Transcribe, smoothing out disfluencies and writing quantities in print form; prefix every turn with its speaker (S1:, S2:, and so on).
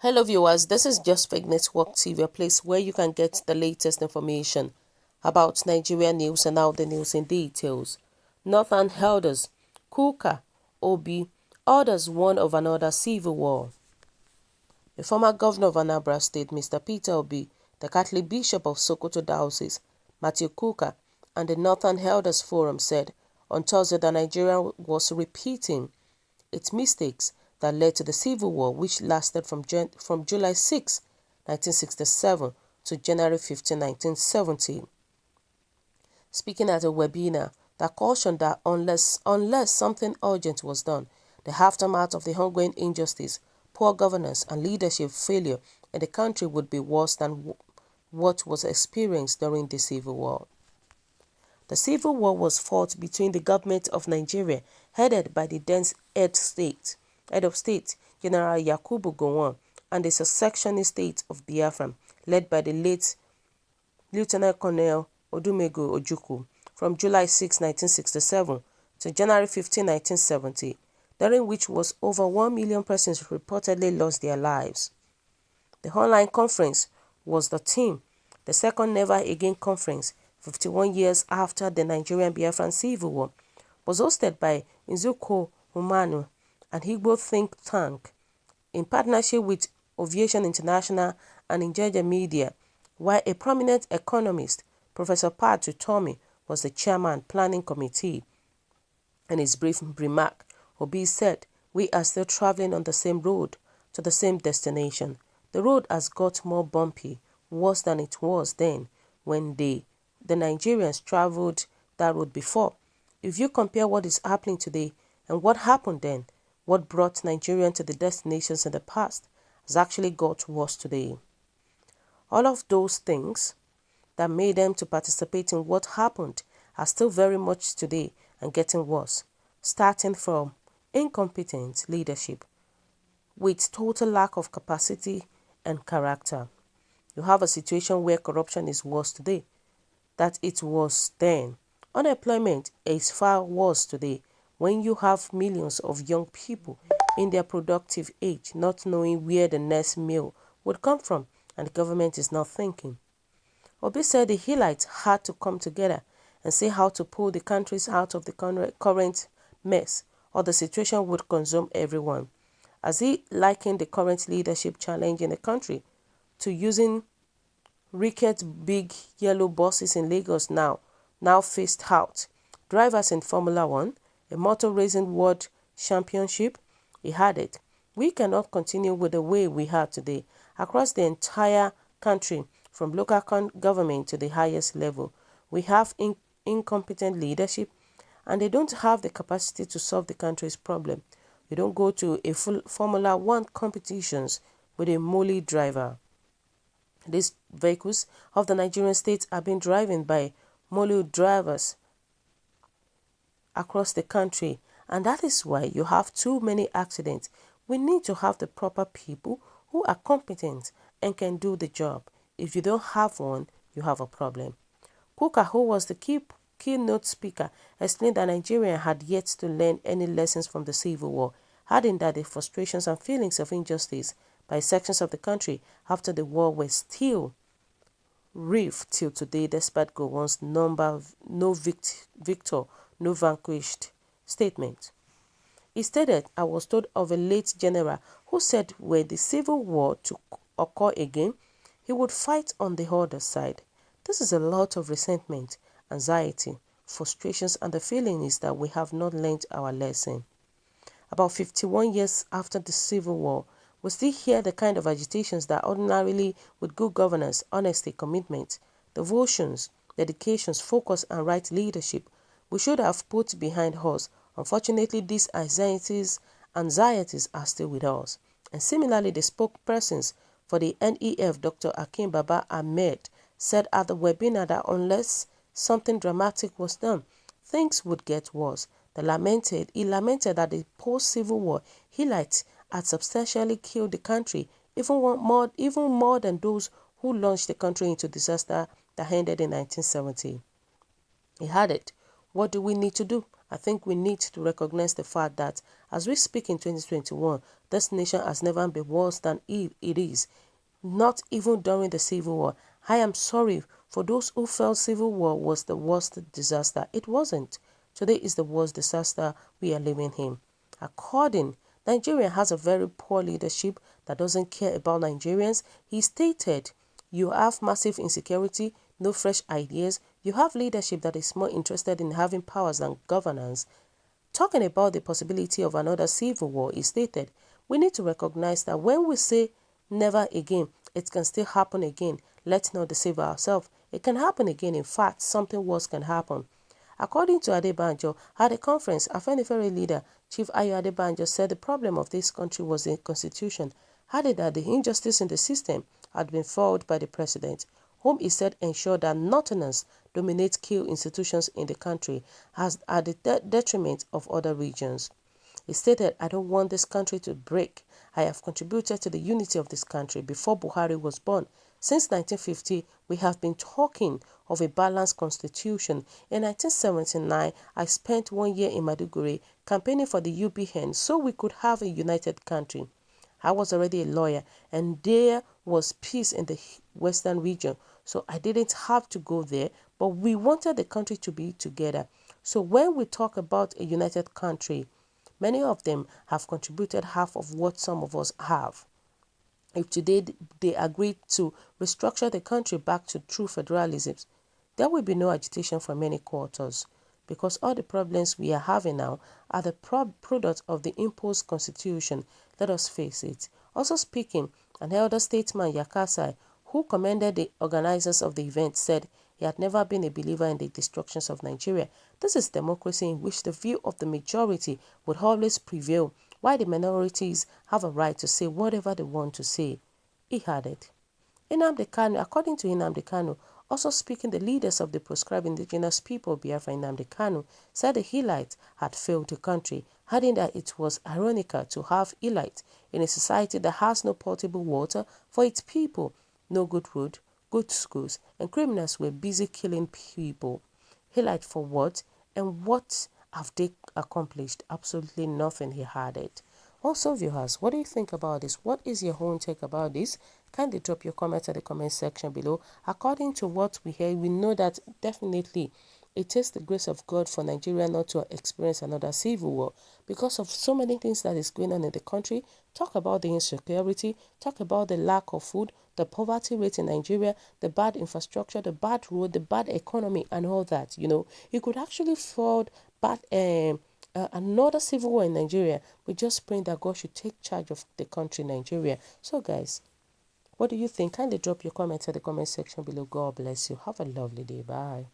S1: Hello viewers, this is Just Fake Network TV, a place where you can get the latest information about Nigerian news and all the news in details. Northern elders, Kuka, Obi, orders warn of another civil war. The former governor of Anambra State, Mr. Peter Obi, the Catholic Bishop of Sokoto Diocese, Matthew Kuka, and the Northern Elders Forum said on Thursday that Nigeria was repeating its mistakes that led to the civil war, which lasted from July 6, 1967 to January 15, 1970. Speaking at a webinar that cautioned that unless something urgent was done, the aftermath of the ongoing injustice, poor governance and leadership failure in the country would be worse than what was experienced during the civil war. The civil war was fought between the government of Nigeria, headed by the then head of state, General Yakubu Gowon, and the secessionist state of Biafra, led by the late Lieutenant Colonel Odumegu Ojukwu, from July 6, 1967 to January 15, 1970, during which was over 1 million persons reportedly lost their lives. The online conference was the theme, the second Never Again conference, 51 years after the Nigerian Biafran Civil War, was hosted by Nzukọ Ụmụnna, an Igbo think tank, in partnership with Aviation International and Injanja Media, while a prominent economist, Professor Pat Utomi, was the chairman planning committee. In his brief remark, Obi said, "We are still traveling on the same road to the same destination. The road has got more bumpy, worse than it was then when the Nigerians traveled that road before. If you compare what is happening today and what happened then, what brought Nigerians to the destinations in the past has actually got worse today. All of those things that made them to participate in what happened are still very much today and getting worse, starting from incompetent leadership with total lack of capacity and character. You have a situation where corruption is worse today than it was then. Unemployment is far worse today when you have millions of young people in their productive age not knowing where the next meal would come from, and the government is not thinking." Obi said the Hillites had to come together and see how to pull the countries out of the current mess, or the situation would consume everyone, as he likened the current leadership challenge in the country to using rickety big yellow buses in Lagos now phased out, drivers in Formula One, a motor racing world championship. He added, "We cannot continue with the way we are today across the entire country, from local government to the highest level. We have incompetent leadership, and they don't have the capacity to solve the country's problem. You don't go to a full Formula One competitions with a molly driver. These vehicles of the Nigerian state are being driven by molly drivers across the country, and that is why you have too many accidents. We need to have the proper people who are competent and can do the job. If you don't have one, you have a problem." Kuka, who was the keynote speaker, explained that Nigeria had yet to learn any lessons from the Civil War, adding that the frustrations and feelings of injustice by sections of the country after the war were still rife till today, despite Gowon's no victor, no vanquished statement. He stated, "I was told of a late general who said were the civil war to occur again, he would fight on the other side. This is a lot of resentment, anxiety, frustrations, and the feeling is that we have not learned our lesson." About 51 years after the Civil War, we still hear the kind of agitations that ordinarily, with good governance, honesty, commitment, devotions, dedications, focus, and right leadership, we should have put behind us. Unfortunately, these anxieties are still with us. And similarly, the spokespersons for the NEF, Dr. Akin Baba Ahmed, said at the webinar that unless something dramatic was done, things would get worse. He lamented that the post-Civil War Hillites had substantially killed the country, even more than those who launched the country into disaster that ended in 1970. He added, "What do we need to do? I think we need to recognize the fact that as we speak in 2021, this nation has never been worse than it is, not even during the Civil War. I am sorry for those who felt Civil War was the worst disaster. It wasn't. Today is the worst disaster we are living in. Nigeria has a very poor leadership that doesn't care about Nigerians. He stated, you have massive insecurity, no fresh ideas. You have leadership that is more interested in having powers than governance. Talking about the possibility of another civil war, he stated, we need to recognize that when we say never again, it can still happen again. Let's not deceive ourselves. It can happen again. In fact, something worse can happen. According to Adebanjo, at a conference, Afenifere leader Chief Ayo Adebanjo said the problem of this country was the constitution, added that the injustice in the system had been foiled by the president, whom he said ensured that Northerners dominate key institutions in the country as at the detriment of other regions. He stated, I don't want this country to break. I have contributed to the unity of this country before Buhari was born. Since 1950, we have been talking of a balanced constitution. In 1979, I spent 1 year in Maiduguri campaigning for the UPN so we could have a united country. I was already a lawyer and there was peace in the western region, so I didn't have to go there, but we wanted the country to be together. So when we talk about a united country, many of them have contributed half of what some of us have. If today they agreed to restructure the country back to true federalism, there will be no agitation from many quarters, because all the problems we are having now are the product of the imposed constitution. Let us face it. Also speaking, an elder statesman, Yakasai, who commended the organizers of the event, said he had never been a believer in the destructions of Nigeria. This is democracy in which the view of the majority would always prevail, while the minorities have a right to say whatever they want to say. He added. According to Nnamdi Kanu, also speaking, the leaders of the proscribed indigenous people, Biafra Nnamdi Kanu, said the Hittite had failed the country, adding that it was ironical to have Hittite in a society that has no potable water for its people, no good road, good schools, and criminals were busy killing people. Hittite for what? And what have they accomplished? Absolutely nothing, he added. Also, viewers, what do you think about this? What is your own take about this? Kindly drop your comments at the comment section below. According to what we hear, we know that definitely it takes the grace of God for Nigeria not to experience another civil war because of so many things that is going on in the country. Talk about the insecurity, talk about the lack of food, the poverty rate in Nigeria, the bad infrastructure, the bad road, the bad economy, and all that. You know, it could actually afford bad another civil war in Nigeria. We just pray that God should take charge of the country, Nigeria. So, guys, what do you think? Kindly drop your comments at the comment section below. God bless you. Have a lovely day. Bye.